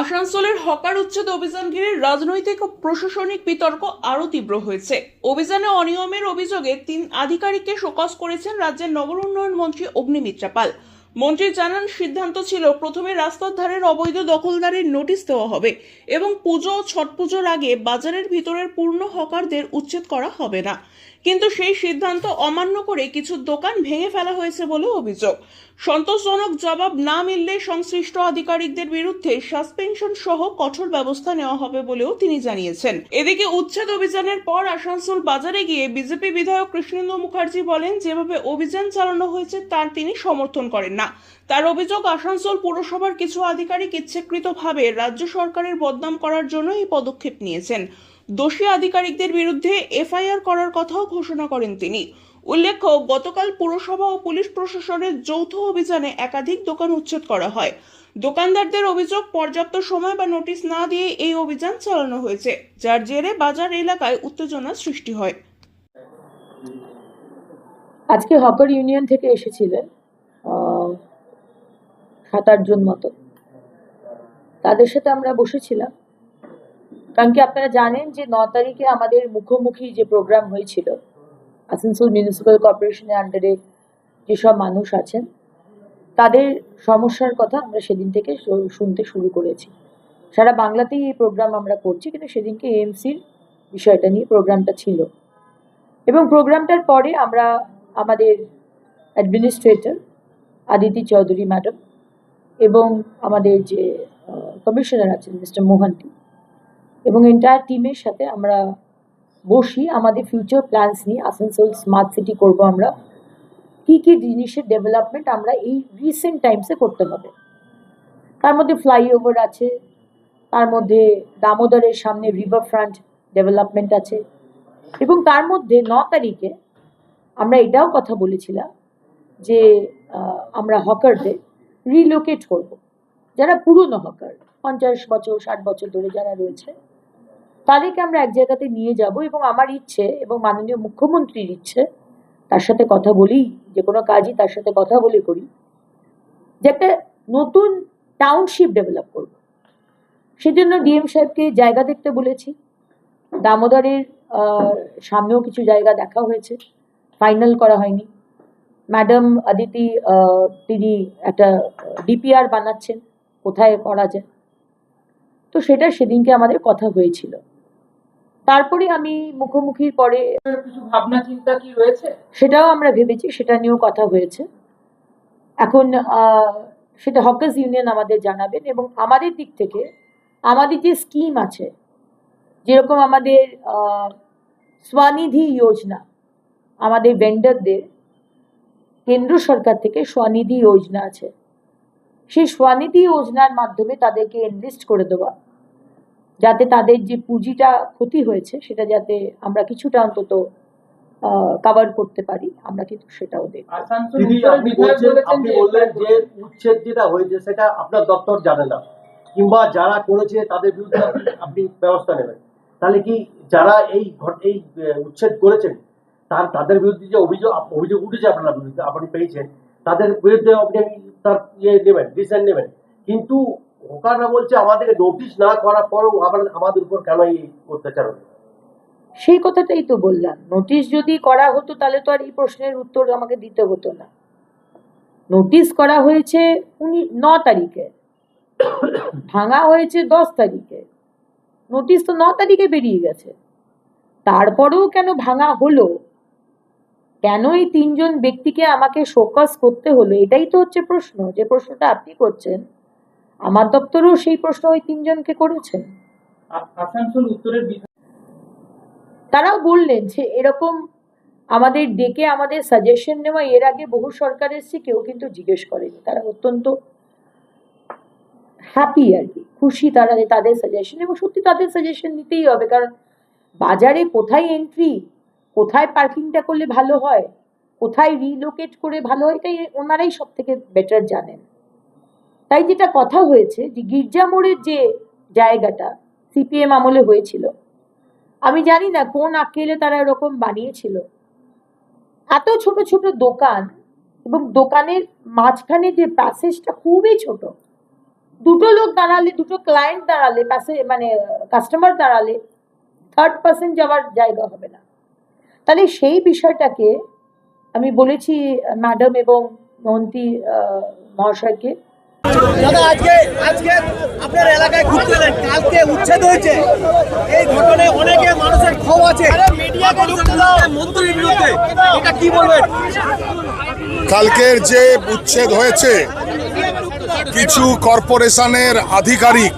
আসানসোলের হকার উচ্ছেদ অভিযান ঘিরে রাজনৈতিক ও প্রশাসনিক বিতর্ক আরও তীব্র হয়েছে। অভিযানে অনিয়মের অভিযোগে 3 আধিকারিককে শোকজ করেছেন রাজ্যের নগর উন্নয়ন মন্ত্রী অগ্নিমিত্রা পাল। মন্ত্রী জানান, সিদ্ধান্ত ছিল প্রথমে রাস্তার ধারের অবৈধ দখলদারের নোটিশ দেওয়া হবে এবং পুজো ও ছট পুজোর আগে বাজারের ভিতরের পূর্ণ হকারদের উচ্ছেদ করা হবে না, কিন্তু সেই সিদ্ধান্ত অমান্য করে কিছু দোকান ভেঙে ফেলা হয়েছে বলে অভিযোগ। সন্তোষজনক জবাব না মিললে সংশ্লিষ্ট আধিকারিকদের বিরুদ্ধে সাসপেনশন সহ কঠোর ব্যবস্থা নেওয়া হবে বলেও তিনি জানিয়েছেন। এদিকে উচ্ছেদ অভিযানের পর আসানসোল বাজারে গিয়ে বিজেপি বিধায়ক কৃষ্ণেন্দু মুখার্জি বলেন, যেভাবে অভিযান চালানো হয়েছে তার তিনি সমর্থন করেন না। তার অভিযোগ, আসানসোল পুরসভার কিছু আধিকারিক ইচ্ছাকৃতভাবে রাজ্য সরকারের বদনাম করার জন্য এই পদক্ষেপ নিয়েছেন। দোষী আধিকারিকদের বিরুদ্ধে এফআইআর করার কথাও ঘোষণা করেন তিনি। উল্লেখ্য, গতকাল পুরসভা ও পুলিশ প্রশাসনের যৌথ অভিযানে একাধিক দোকান উচ্ছেদ করা হয়। দোকানদারদের অভিযোগ, পর্যাপ্ত সময় বা নোটিশ না দিয়ে এই অভিযান চালানো হয়েছে, যার জেরে বাজার এলাকায় উত্তেজনার সৃষ্টি হয়। আজকে হকার ইউনিয়ন থেকে এসেছিলেন 7-8 জন মতো। তাদের সাথে আমরা বসেছিলাম, কারণ কি আপনারা জানেন যে 9 তারিখে আমাদের মুখোমুখি যে প্রোগ্রাম হয়েছিল, আসানসোল মিউনিসিপ্যাল কর্পোরেশনের আন্ডারে যেসব মানুষ আছেন তাদের সমস্যার কথা আমরা সেদিন থেকে শুনতে শুরু করেছি। সারা বাংলাতেই এই প্রোগ্রাম আমরা করছি, কিন্তু সেদিনকে এএমসির বিষয়টা নিয়ে প্রোগ্রামটা ছিল। এবং প্রোগ্রামটার পরে আমরা আমাদের অ্যাডমিনিস্ট্রেটর আদিতি চৌধুরী ম্যাডাম এবং আমাদের যে কমিশনার আছেন মিস্টার মোহান্তি এবং এন্টায়ার টিমের সাথে আমরা বসি আমাদের ফিউচার প্ল্যানস নিয়ে। আসানসোল স্মার্ট সিটি করব আমরা, কী কী জিনিসের ডেভেলপমেন্ট আমরা এই রিসেন্ট টাইমসে করতে হবে। তার মধ্যে ফ্লাইওভার আছে, তার মধ্যে দামোদরের সামনে রিভার ফ্রন্ট ডেভেলপমেন্ট আছে, এবং তার মধ্যে 9 তারিখে আমরা এটাও কথা বলেছিলাম যে আমরা হকারদের রিলোকেট করব। যারা পুরনো হকার, 50 বছর 60 বছর ধরে যারা রয়েছে, তাদেরকে আমরা এক জায়গাতে নিয়ে যাব। এবং আমার ইচ্ছে এবং মাননীয় মুখ্যমন্ত্রীর ইচ্ছে, তার সাথে কথা বলি, যে কোনো কাজই তার সাথে কথা বলে করি, যে একটা নতুন টাউনশিপ ডেভেলপ করব। সেজন্য ডিএম সাহেবকে জায়গা দেখতে বলেছি। দামোদরের সামনেও কিছু জায়গা দেখা হয়েছে, ফাইনাল করা হয়নি। ম্যাডাম আদিতি তিনি একটা ডিপিআর বানাচ্ছেন কোথায় করা যায়, তো সেটা সেদিনকে আমাদের কথা হয়েছিল। তারপরে আমি মুখোমুখির পরে কিছু ভাবনা চিন্তা কি রয়েছে সেটাও আমরা ভেবেছি, সেটা নিয়েও কথা হয়েছে। এখন সেটা হকার্স ইউনিয়ন আমাদের জানাবেন। এবং আমাদের দিক থেকে আমাদের যে স্কিম আছে, যেরকম আমাদের স্বনিধি যোজনা, আমাদের ভেন্ডারদের কেন্দ্র সরকার থেকে স্বনিধি যোজনা আছে, সেই স্বনিধি যোজনার মাধ্যমে তাদেরকে এনলিস্ট করে দেওয়া, যাতে তাদের যে পুঁজিটা ক্ষতি হয়েছে সেটা যাতে আমরা কিছুটা অন্তত কভার করতে পারি, আমরা কিন্তু সেটাও দেখব। আপনি বললেন যে উচ্ছেদ যেটা হয়েছে সেটা আপনার দপ্তর জানে না, কিংবা যারা করেছে তাদের বিরুদ্ধে আপনি ব্যবস্থা নেবেন, তাহলে কি যারা এই উচ্ছেদ করেছেন তাদের বিরুদ্ধে যে অভিযোগ উঠেছে আপনার বিরুদ্ধে, আপনি পেয়েছেন, তাদের বিরুদ্ধে আপনি তার নেবেন, ডিসিশন নেবেন, কিন্তু ওখানে বলছে আমাদেরকে নোটিশ না করার পরও আমাদের উপর কেন এই অত্যাচার হলো? সেই কথাটাই তো বললাম, নোটিশ যদি করা হতো তাহলে তো আর এই প্রশ্নের উত্তর আমাকে দিতে হতো না। নোটিশ করা হয়েছে 9 তারিখে, ভাঙা হয়েছে 10 তারিখে, নোটিশ তো 9 তারিখে বেরিয়ে গেছে। তারপরেও কেন ভাঙা হলো, কেন এই 3 জন ব্যক্তিকে আমাকে শোকজ করতে হলো, এটাই তো হচ্ছে প্রশ্ন। যে প্রশ্নটা আপনি করছেন, আমার দপ্তরেও সেই প্রশ্ন ওই 3 জনকে করেছেন। আসানসোল উত্তরের তারাও বললেন যে এরকম আমাদের ডেকে আমাদের সাজেশন নেওয়া, এর আগে বহু সরকার এসেছে, কেউ কিন্তু জিজ্ঞেস করেনি। তারা অত্যন্ত হ্যাপি আর কি, খুশি তারা তাদের সাজেশন, এবং সত্যি তাদের সাজেশন নিতেই হবে। কারণ বাজারে কোথায় এন্ট্রি, কোথায় পার্কিংটা করলে ভালো হয়, কোথায় রিলোকেট করে ভালো হয়, এটাই ওনারাই সব থেকে বেটার জানেন। তাই যেটা কথা হয়েছে যে গির্জা মোড়ের যে জায়গাটা সিপিএম আমলে হয়েছিল, আমি জানি না কোন আক্কেলে তারা এরকম বানিয়েছিল, এত ছোট ছোট দোকান, এবং দোকানের মাঝখানে যে প্যাসেজটা খুবই ছোট, দুটো লোক দাঁড়ালে, দুটো ক্লায়েন্ট দাঁড়ালে, পাশে মানে কাস্টমার দাঁড়ালে থার্ড পার্সন যাওয়ার জায়গা হবে না। তাহলে সেই বিষয়টাকে আমি বলেছি ম্যাডাম এবং মন্ত্রী মহাশয়কে। দাদা আজকে আপনার এলাকায় ঘুরতে এলেন, কালকে উচ্ছেদ হয়েছে, এই ঘটনায় অনেকে মানুষের ক্ষোভ আছে মন্ত্রীর বিরুদ্ধে, এটা কি বলবেন? কালকের যে উচ্ছেদ হয়েছে, কিছু কর্পোরেশনের আধিকারিক,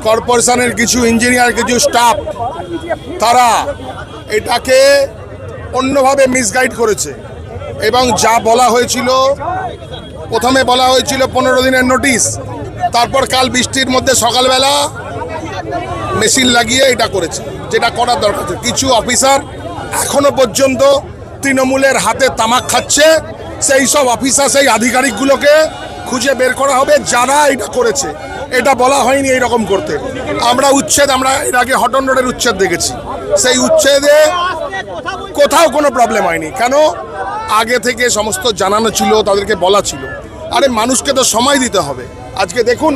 কর্পোরেশনের কিছু ইঞ্জিনিয়ার, কিছু স্টাফ, তারা এটাকে অন্যভাবে মিসগাইড করেছে এবং যা বলা হয়েছিল, প্রথমে বলা হয়েছিল 15 দিনের নোটিশ, তারপর কাল বৃষ্টির মধ্যে সকালবেলা মেশিন লাগিয়ে এটা করেছে, যেটা করার দরকার ছিল। কিছু অফিসার এখনো পর্যন্ত তৃণমূলের হাতে তামাক খাচ্ছে, সেই সব অফিসার, সেই আধিকারিকগুলোকে খুঁজে বের করা হবে যারা এটা করেছে। এটা বলা হয়নি এইরকম করতে। আমরা এর আগে হটন রোডের উচ্ছেদ দেখেছি, সেই উচ্ছেদে কোথাও কোনো প্রবলেম হয়নি। কেন? আগে থেকে সমস্ত জানানো ছিল, তাদেরকে বলা ছিল। আরে মানুষকে তো সময় দিতে হবে। আজকে দেখুন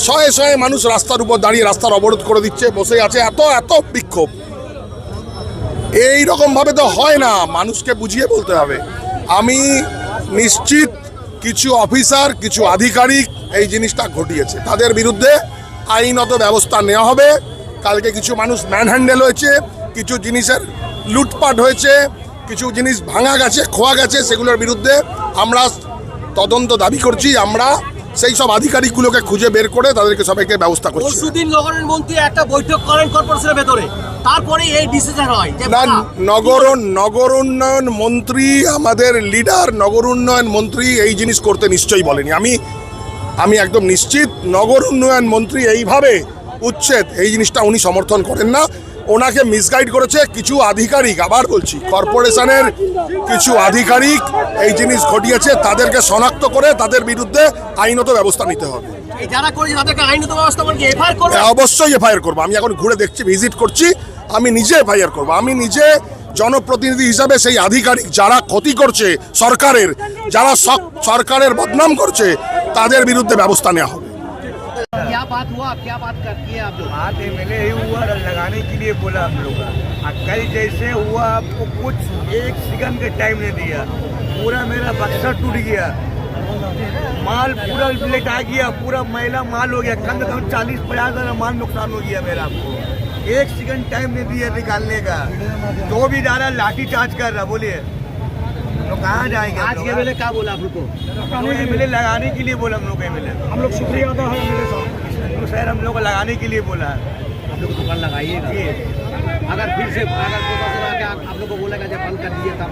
শয়ে শয়ে মানুষ রাস্তার উপর দাঁড়িয়ে রাস্তার অবরোধ করে দিচ্ছে, বসে আছে, এত বিক্ষোভ। এইরকমভাবে তো হয় না, মানুষকে বুঝিয়ে বলতে হবে। আমি নিশ্চিত কিছু অফিসার, কিছু আধিকারিক এই জিনিসটা ঘটিয়েছে, তাদের বিরুদ্ধে আইনত ব্যবস্থা নেওয়া হবে। কালকে কিছু মানুষ ম্যানহ্যান্ডেল হয়েছে, কিছু জিনিসের লুটপাট হয়েছে, কিছু জিনিস ভাঙা গেছে, খোয়া গেছে, সেগুলোর বিরুদ্ধে আমরা তদন্ত দাবি করছি। আমরা সেই সব আধিকারিকগুলোকে খুঁজে বের করে তাদেরকে সবাইকে ব্যবস্থা করছি। পরশুদিন নগরের মন্ত্রী একটা বৈঠক করেন কর্পোরেশনের ভেতরে, তারপরে এই ডিসিশন হয় যে না, নগর উন্নয়ন মন্ত্রী, আমাদের লিডার নগর উন্নয়ন মন্ত্রী এই জিনিস করতে নিশ্চয়ই বলেনি। আমি একদম নিশ্চিত নগর উন্নয়ন মন্ত্রী এইভাবে উচ্ছেদ, এই জিনিসটা উনি সমর্থন করেন না। ওনাকে মিসগাইড করেছে কিছু আধিকারিক, আবার বলছি কর্পোরেশনের কিছু আধিকারিক এই জিনিস ঘটিয়েছে, তাদেরকে শনাক্ত করে তাদের বিরুদ্ধে আইনত ব্যবস্থা নিতে হবে। যারা করেছে তাদেরকে আইনত ব্যবস্থা মানে এফআইআর করবে? অবশ্যই এফআইআর করবো। আমি এখন ঘুরে দেখছি, ভিজিট করছি, আমি নিজে এফআইআর করবো। আমি নিজে জনপ্রতিনিধি হিসাবে সেই আধিকারিক যারা ক্ষতি করছে সরকারের, যারা সরকারের বদনাম করছে, তাদের বিরুদ্ধে ব্যবস্থা নেওয়া হবে। क्या बात हुआ, क्या बात किए आप लोग? बात एमएलए ही हुआ, लगाने के लिए बोला हम लोग। कल जैसे हुआ आपको कुछ 1 सेकंड का टाइम नहीं दिया, पूरा मेरा बक्सा टूट गया, माल पूरा लेट आ गया, पूरा मैला माल हो गया, कम से कम 40-50 हज़ार माल नुकसान हो गया मेरा। आपको 1 सेकंड टाइम नहीं दिया निकालने का, तो भी डाला लाठी चार्ज कर रहा। बोलिए तो कहाँ जाएंगे? आज के वेले क्या बोला आप लोग को? एमएलए लगाने के लिए बोला हम लोग। एमएलए हम लोग शुक्रिया अदा है एमएलए साहब, शहर हम लोग को लगाने के लिए बोला है। आप लोग दुकान लगाइएगा, अगर फिर से आप लोग को बोलेगा जब बंद कर दिए तब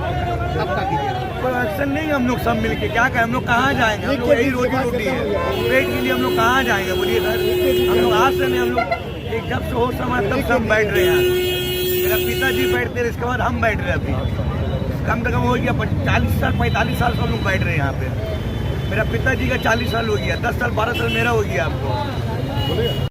क्या कीजिएगा? कोई एक्शन नहीं, हम लोग सब मिलके क्या करें? हम लोग कहाँ जाएंगे? हम लोग यही रोजी रोटी है, पेट के लिए हम लोग कहाँ जाएंगे? बोलिए सर, हम लोग आज से नहीं, हम लोग एक जब से हो समय तब सब बैठ रहे हैं। मेरा पिताजी बैठते रहे, इसके बाद हम बैठ रहे हैं। अभी कम से कम हो गया 40 साल 45 साल से हम लोग बैठ रहे हैं यहाँ पे। मेरा पिताजी का 40 साल हो गया, 10 साल 12 साल मेरा हो गया। आपको